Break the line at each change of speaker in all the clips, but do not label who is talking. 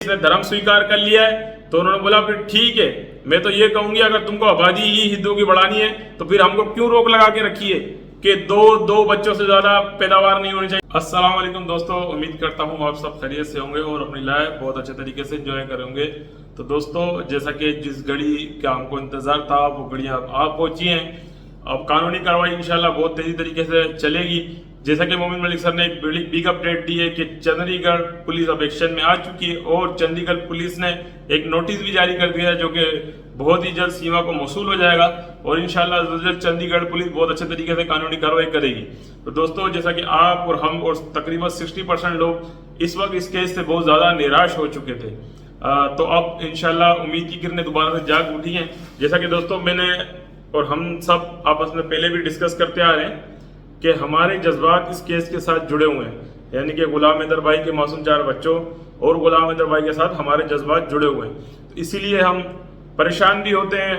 इसने धर्म स्वीकार कर लिया है तो उन्होंने बोला फिर ठीक है, मैं तो ये कहूंगी अगर तुमको आबादी ही हिंदुओं की बढ़ानी है तो फिर हमको क्यों रोक लगा के रखी है कि दो बच्चों से ज्यादा पैदावार नहीं होनी चाहिए। अस्सलाम वालेकुम दोस्तों, उम्मीद करता हूँ आप सब खैरियत से होंगे और अपनी लाइफ बहुत अच्छे तरीके से एंजॉय करेंगे। तो दोस्तों, जैसा कि जिस घड़ी का हमको इंतजार था वो घड़ी अब आप पहुंची हैं। अब कानूनी कार्रवाई इंशाल्लाह बहुत तेजी तरीके से चलेगी। जैसा कि मोमिन मलिक सर ने एक बिग अपडेट दी है कि चंडीगढ़ पुलिस अब एक्शन में आ चुकी है और चंडीगढ़ पुलिस ने एक नोटिस भी जारी कर दिया है जो कि बहुत ही जल्द सीमा को मौसूल हो जाएगा और इंशाल्लाह जल्द चंडीगढ़ पुलिस बहुत अच्छे तरीके से कानूनी कार्रवाई करेगी। तो दोस्तों, जैसा कि आप और हम और तकरीबन 60% लोग इस वक्त इस केस से बहुत ज़्यादा निराश हो चुके थे, तो अब इंशाल्लाह उम्मीद की किरणें दोबारा से जाग उठी हैं। जैसा कि दोस्तों मैंने और हम सब आपस में पहले भी डिस्कस करते आ रहे हैं कि हमारे जज्बात इस केस के साथ जुड़े हुए हैं, यानी कि गुलाम हैदर भाई के मासूम 4 बच्चों और गुलाम हैदर भाई के साथ हमारे जज्बात जुड़े हुए हैं। तो इसीलिए हम परेशान भी होते हैं,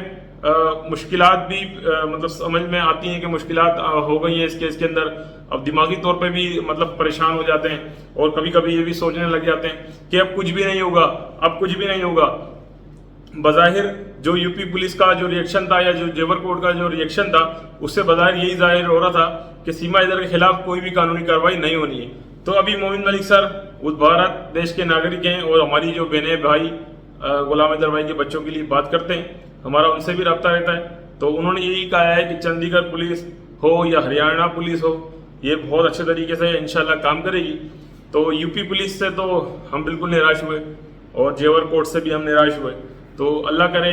मुश्किलात भी मतलब समझ में आती हैं कि मुश्किलात हो गई हैं इस केस के अंदर। अब दिमागी तौर पे भी मतलब परेशान हो जाते हैं और कभी कभी ये भी सोचने लग जाते हैं कि अब कुछ भी नहीं होगा, अब कुछ भी नहीं होगा। बज़ाहिर जो यूपी पुलिस का जो रिएक्शन था या जो जेवर कोर्ट का जो रिएक्शन था उससे बज़ाहिर यही जाहिर हो रहा था कि सीमा हैदर के खिलाफ कोई भी कानूनी कार्रवाई नहीं होनी है। तो अभी मोमिन मलिक सर उस भारत देश के नागरिक हैं और हमारी जो बहनें भाई गुलाम हैदर भाई के बच्चों के लिए बात करते हैं, हमारा उनसे भी रब्ता रहता है। तो उन्होंने यही कहा है कि चंडीगढ़ पुलिस हो या हरियाणा पुलिस हो, ये बहुत अच्छे तरीके से इंशाल्लाह काम करेगी। तो यूपी पुलिस से तो हम बिल्कुल निराश हुए और जेवर कोर्ट से भी हम निराश हुए। तो अल्लाह करे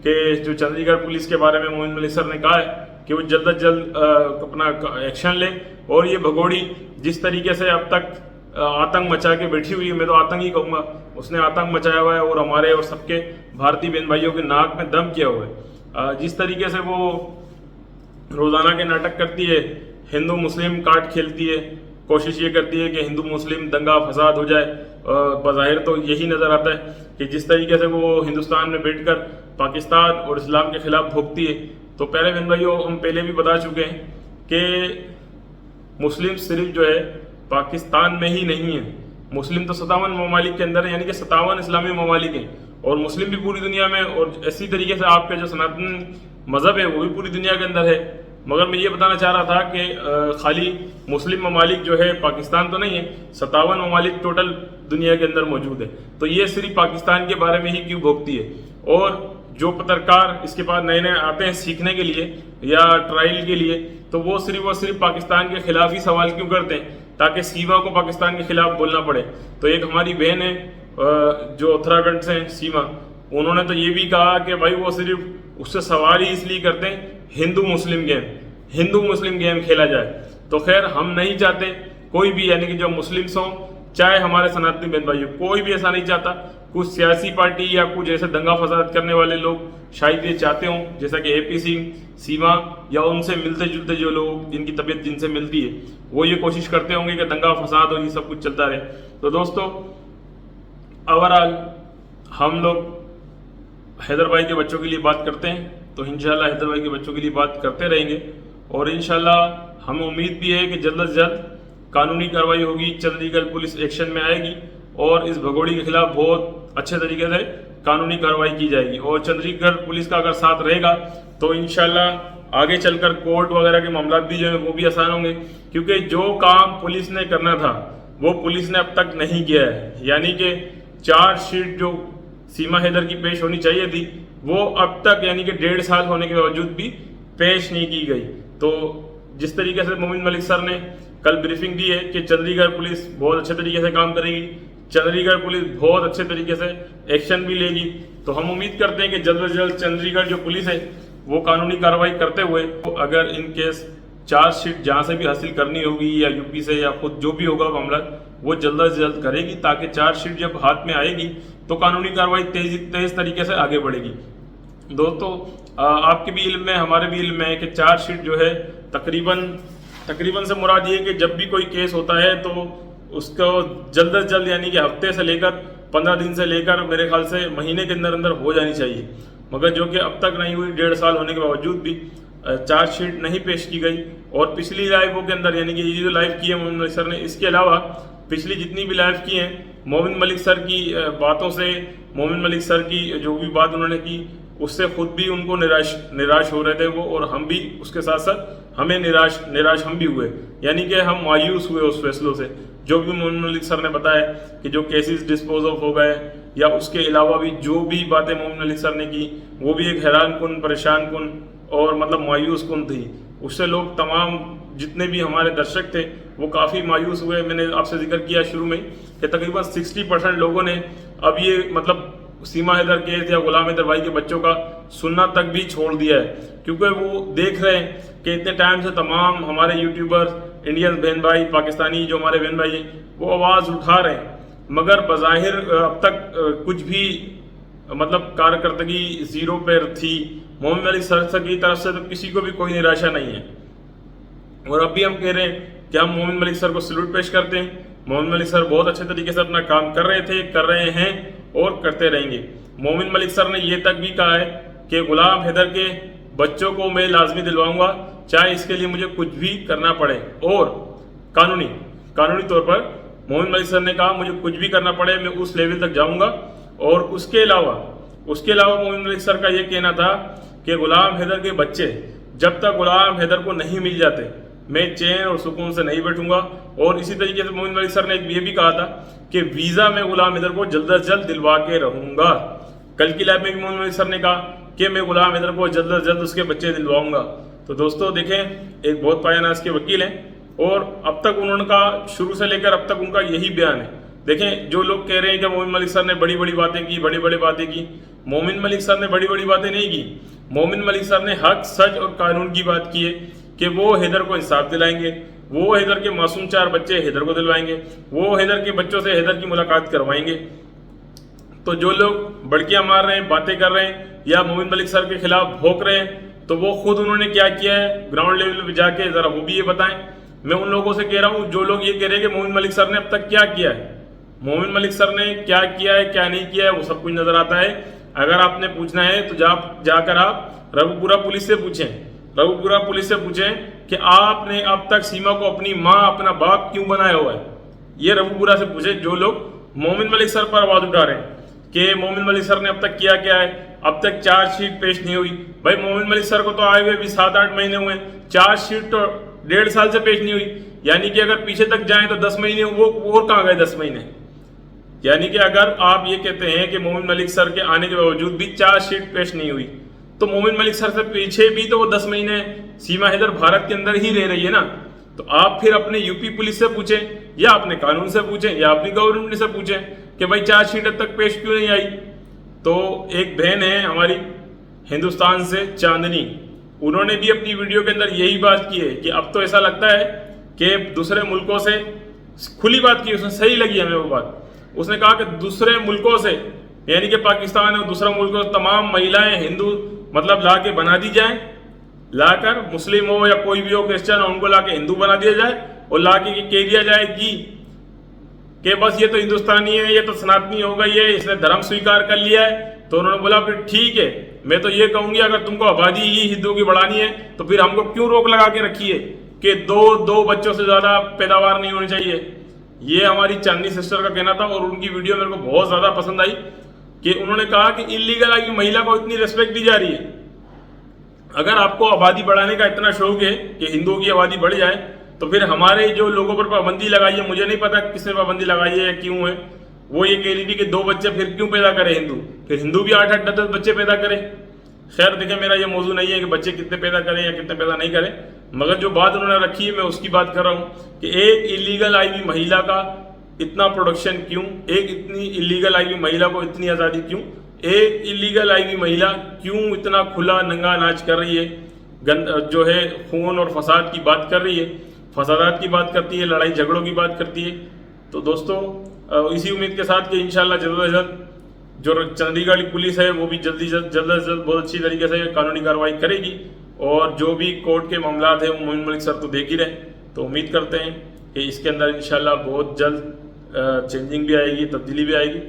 कि जो चंडीगढ़ पुलिस के बारे में मोमिन मलिक सर ने कहा है कि वो जल्द अज जल्द अपना एक्शन ले और ये भगोड़ी जिस तरीके से अब तक आतंक मचा के बैठी हुई है, मैं तो आतंक ही कहूँगा, उसने आतंक मचाया हुआ है और हमारे और सबके भारतीय बहन भाइयों के नाक में दम किया हुआ है। जिस तरीके से वो रोज़ाना के नाटक करती है, हिंदू मुस्लिम कार्ड खेलती है, कोशिश ये करती है कि हिंदू मुस्लिम दंगा फसाद हो जाए। बज़ाहिर तो यही नज़र आता है कि जिस तरीके से वो हिंदुस्तान में बैठकर पाकिस्तान और इस्लाम के खिलाफ भोगती है। तो प्यारे बहन भाइयों, हम पहले भी बता चुके हैं कि मुस्लिम सिर्फ जो है पाकिस्तान में ही नहीं है, मुस्लिम तो 57 ममालिक के अंदर है, यानी कि 57 इस्लामी ममालिक हैं और मुस्लिम भी पूरी दुनिया में, और इसी तरीके से आपका जो सनातन मज़हब है वो भी पूरी दुनिया के अंदर है। मगर मैं ये बताना चाह रहा था कि खाली मुस्लिम ममालिक जो है पाकिस्तान तो नहीं है, 57 ममालिक टोटल दुनिया के अंदर मौजूद है। तो ये सिर्फ पाकिस्तान के बारे में ही क्यों भोगती है? और जो पत्रकार इसके पास नए नए आते हैं सीखने के लिए या ट्रायल के लिए, तो वो सिर्फ पाकिस्तान के खिलाफ ही सवाल क्यों करते हैं ताकि सीमा को पाकिस्तान के खिलाफ बोलना पड़े। तो एक हमारी बहन है जो उत्तराखंड से सीमा, उन्होंने तो ये भी कहा कि भाई वो सिर्फ उससे सवाल ही इसलिए करते हैं हिंदू मुस्लिम गेम खेला जाए। तो खैर, हम नहीं चाहते कोई भी, यानी कि जो मुस्लिम्स हों चाहे हमारे सनातनी बहन भाइयों, कोई भी ऐसा नहीं चाहता। कुछ सियासी पार्टी या कुछ ऐसे दंगा फसाद करने वाले लोग शायद ये चाहते हों, जैसा कि AP सिंह, सीमा या उनसे मिलते जुलते जो लोग जिनकी तबीयत जिनसे मिलती है, वो ये कोशिश करते होंगे कि दंगा फसाद और ये सब कुछ चलता रहे। तो दोस्तों, ओवरऑल हम लोग हैदर भाई के बच्चों के लिए बात करते हैं, तो इंशाल्लाह हैदर भाई के बच्चों के लिए बात करते रहेंगे और इंशाल्लाह हमें उम्मीद भी है कि जल्द से जल्द कानूनी कार्रवाई होगी, चंडीगढ़ पुलिस एक्शन में आएगी और इस भगोड़ी के खिलाफ बहुत अच्छे तरीके से कानूनी कार्रवाई की जाएगी। और चंडीगढ़ पुलिस का अगर साथ रहेगा तो इंशाल्लाह आगे चलकर कोर्ट वगैरह के मामला भी जो है वो भी आसान होंगे, क्योंकि जो काम पुलिस ने करना था वो पुलिस ने अब तक नहीं किया है। यानी कि चार्जशीट जो सीमा हैदर की पेश होनी चाहिए थी वो अब तक, यानी कि 1.5 साल होने के बावजूद भी पेश नहीं की गई। तो जिस तरीके से मोमिन मलिक सर ने कल ब्रीफिंग दी है कि चंडीगढ़ पुलिस बहुत अच्छे तरीके से काम करेगी, चंडीगढ़ पुलिस बहुत अच्छे तरीके से एक्शन भी लेगी, तो हम उम्मीद करते हैं कि जल्द से जल्द चंडीगढ़ जो पुलिस है वो कानूनी कार्रवाई करते हुए, तो अगर इन केस चार्जशीट जहाँ से भी हासिल करनी होगी या यूपी से या खुद जो भी होगा मामला, वो जल्द से जल्द करेगी ताकि चार्जशीट जब हाथ में आएगी तो कानूनी कार्रवाई तेज तरीके से आगे बढ़ेगी। दोस्तों, आपके भी इल्म में हमारे भी इल्म में है कि चार्जशीट जो है तकरीबन से मुराद ये कि जब भी कोई केस होता है तो उसको जल्द से जल्द, यानी कि हफ्ते से लेकर 15 दिन से लेकर मेरे ख्याल से महीने के अंदर अंदर हो जानी चाहिए, मगर जो कि अब तक नहीं हुई। 1.5 साल होने के बावजूद भी चार्जशीट नहीं पेश की गई। और पिछली लाइवों के अंदर, यानी कि ये जो लाइव की है मोहम्मद सर ने, इसके अलावा पिछली जितनी भी लाइव की हैं मोमिन मलिक सर की बातों से, मोमिन मलिक सर की जो भी बात उन्होंने की उससे खुद भी उनको निराश हो रहे थे वो, और हम भी उसके साथ साथ हमें निराश हम भी हुए, यानी कि हम मायूस हुए उस फैसलों से। जो भी मोमिन मलिक सर ने बताया कि जो केसेस डिस्पोज ऑफ हो गए, या उसके अलावा भी जो भी बातें मोमिन मलिक सर ने की वो भी एक हैरान कुन, परेशान कुन और मतलब मायूस कुन थी। उससे लोग तमाम जितने भी हमारे दर्शक थे वो काफ़ी मायूस हुए। मैंने आपसे जिक्र किया शुरू में कि तकरीबन 60% लोगों ने अब ये मतलब सीमा हैदर केस या गुलाम हैदर भाई के बच्चों का सुनना तक भी छोड़ दिया है, क्योंकि वो देख रहे हैं कि इतने टाइम से तमाम हमारे यूट्यूबर, इंडियन बहन भाई, पाकिस्तानी जो हमारे बहन भाई हैं वो आवाज़ उठा रहे हैं, मगर बज़ाहिर अब तक कुछ भी मतलब कारकर्दगी जीरो पर थी। मोमिन मलिक सर की तरफ से तो किसी को भी कोई निराशा नहीं है, और अब भी हम कह रहे हैं कि हम मोमिन मलिक सर को सैल्यूट पेश करते हैं। मोमिन मलिक सर बहुत अच्छे तरीके से अपना काम कर रहे थे, कर रहे हैं और करते रहेंगे। मोमिन मलिक सर ने ये तक भी कहा है कि गुलाम हैदर के बच्चों को मैं लाजमी दिलवाऊंगा, चाहे इसके लिए मुझे कुछ भी करना पड़े, और कानूनी तौर पर मोमिन मलिक सर ने कहा मुझे कुछ भी करना पड़े मैं उस लेवल तक जाऊंगा। और उसके अलावा मोमिन मलिक सर का ये कहना था कि गुलाम हैदर के बच्चे जब तक गुलाम हैदर को नहीं मिल जाते मैं चैन और सुकून से नहीं बैठूंगा। और इसी तरीके से मोमिन मलिक सर ने ये भी कहा था कि वीज़ा मैं गुलाम हैदर को जल्द अज जल्द दिलवा के रहूंगा। कल की लाइफ में भी मोमिन मलिक सर ने कहा कि मैं गुलाम हैदर को जल्द अज जल्द उसके बच्चे दिलवाऊंगा। तो दोस्तों देखें, एक बहुत पायानाज के वकील हैं, और अब तक उनका शुरू से लेकर अब तक उनका यही बयान है। देखें, जो लोग कह रहे हैं कि मोमिन मलिक सर ने बड़ी बड़ी बातें की, मोमिन मलिक सर ने बड़ी बड़ी बातें नहीं की। मोमिन मलिक सर ने हक, सच और कानून की बात की है कि वो हैदर को इंसाफ दिलाएंगे, वो हैदर के मासूम 4 बच्चे हैदर को दिलवाएंगे, वो हैदर के बच्चों से हैदर की मुलाकात करवाएंगे। तो जो लोग बड़कियां मार रहे हैं, बातें कर रहे हैं या मोमिन मलिक सर के खिलाफ भोंक रहे हैं, तो वो खुद उन्होंने क्या किया है ग्राउंड लेवल पे जाके जरा वो भी ये बताएं। मैं उन लोगों से कह रहा हूँ जो लोग ये कह रहे हैं कि मोमिन मलिक सर ने अब तक क्या किया है, मोमिन मलिक सर ने क्या किया है क्या नहीं किया है वो सब कुछ नजर आता है। अगर आपने पूछना है तो जाकर आप रघुपुरा पुलिस से पूछें कि आपने अब तक सीमा को अपनी माँ, अपना बाप क्यों बनाया हुआ है। ये रघुपुरा से पूछे जो लोग मोमिन मलिक सर पर आवाज उठा रहे हैं कि मोमिन मलिक सर ने अब तक किया क्या है, अब तक चार्जशीट पेश नहीं हुई। भाई मोमिन मलिक सर को तो आए हुए भी 7-8 महीने हुए, चार्जशीट तो 1.5 साल से पेश नहीं हुई, यानी कि अगर पीछे तक जाएं तो 10 महीने, वो और कहाँ गए 10 महीने। यानी कि अगर आप ये कहते हैं कि मोमिन मलिक सर के आने के बावजूद भी चार्जशीट पेश नहीं हुई, तो मोमिन मलिक सर से पीछे भी तो वो 10 महीने सीमा हैदर भारत के अंदर ही रह रही है ना। तो आप फिर अपने यूपी पुलिस से पूछें, या अपने कानून से पूछें, या अपनी गवर्नमेंट से पूछें कि भाई चार्जशीट अब तक पेश क्यों नहीं आई। तो एक बहन है हमारी हिंदुस्तान से, चांदनी, उन्होंने भी अपनी वीडियो के अंदर यही बात की है कि अब तो ऐसा लगता है कि दूसरे मुल्कों से, खुली बात की, उसने सही लगी हमें वो बात। उसने कहा कि दूसरे मुल्कों से, यानी कि पाकिस्तान और दूसरा मुल्कों से तमाम महिलाएं हिंदू मतलब ला के बना दी जाए, लाकर मुस्लिम हो या कोई भी हो, क्रिश्चियन हो, उनको ला के हिंदू बना दिया जाए और ला के कह दिया जाए कि बस ये तो हिंदुस्तानी है, ये तो सनातनी हो गई है, इसने धर्म स्वीकार कर लिया है। तो उन्होंने बोला फिर ठीक है, मैं तो ये कहूंगी अगर तुमको आबादी ही हिंदुओं की बढ़ानी है तो फिर हमको क्यों रोक लगा के रखी है कि दो बच्चों से ज्यादा पैदावार नहीं होनी चाहिए। ये हमारी चांदनी सिस्टर का कहना था, और उनकी वीडियो मेरे को बहुत ज्यादा पसंद आई कि उन्होंने कहा कि इलीगल आई महिला को इतनी रिस्पेक्ट दी जा रही है। अगर आपको आबादी बढ़ाने का इतना शौक है कि हिंदुओं की आबादी बढ़ जाए, तो फिर हमारे जो लोगों पर पाबंदी लगाई है, मुझे नहीं पता किसने पाबंदी लगाई है या क्यों है, वो ये कह रही थी कि 2 बच्चे फिर क्यों पैदा करे हिंदू, फिर हिंदू भी 8-10 बच्चे पैदा करे। खैर देखें, मेरा ये मौजू नहीं है कि बच्चे कितने पैदा करें या कितने पैदा नहीं करें, मगर जो बात उन्होंने रखी है मैं उसकी बात कर रहा हूँ कि एक इलीगल आई हुई महिला का इतना प्रोडक्शन क्यों, एक इतनी इलीगल आई हुई महिला को इतनी आज़ादी क्यों, एक इलीगल आई हुई महिला क्यों इतना खुला नंगा नाच कर रही है, जो है खून और फसाद की बात कर रही है, फसादात की बात करती है, लड़ाई झगड़ों की बात करती है। तो दोस्तों इसी उम्मीद के साथ कि इंशाल्लाह जल्द से जल्द जो चंडीगढ़ पुलिस है वो भी जल्द से जल्द बहुत अच्छी तरीके से कानूनी कार्रवाई करेगी, और जो भी कोर्ट के मामला है वो मोमिन मलिक सर तो देख ही रहे। तो उम्मीद करते हैं कि इसके अंदर इंशाल्लाह बहुत जल्द चेंजिंग भी आएगी, तब्दीली भी आएगी,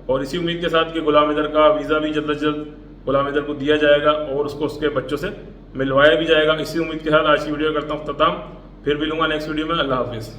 और इसी उम्मीद के साथ कि गुलाम हैदर का वीज़ा भी जल्द से जल्द गुलाम हैदर को दिया जाएगा और उसको उसके बच्चों से मिलवाया भी जाएगा। इसी उम्मीद के साथ आज की वीडियो करता हूँ अख्ताम, फिर मिलूंगा नेक्स्ट वीडियो में। अल्लाह हाफिज़।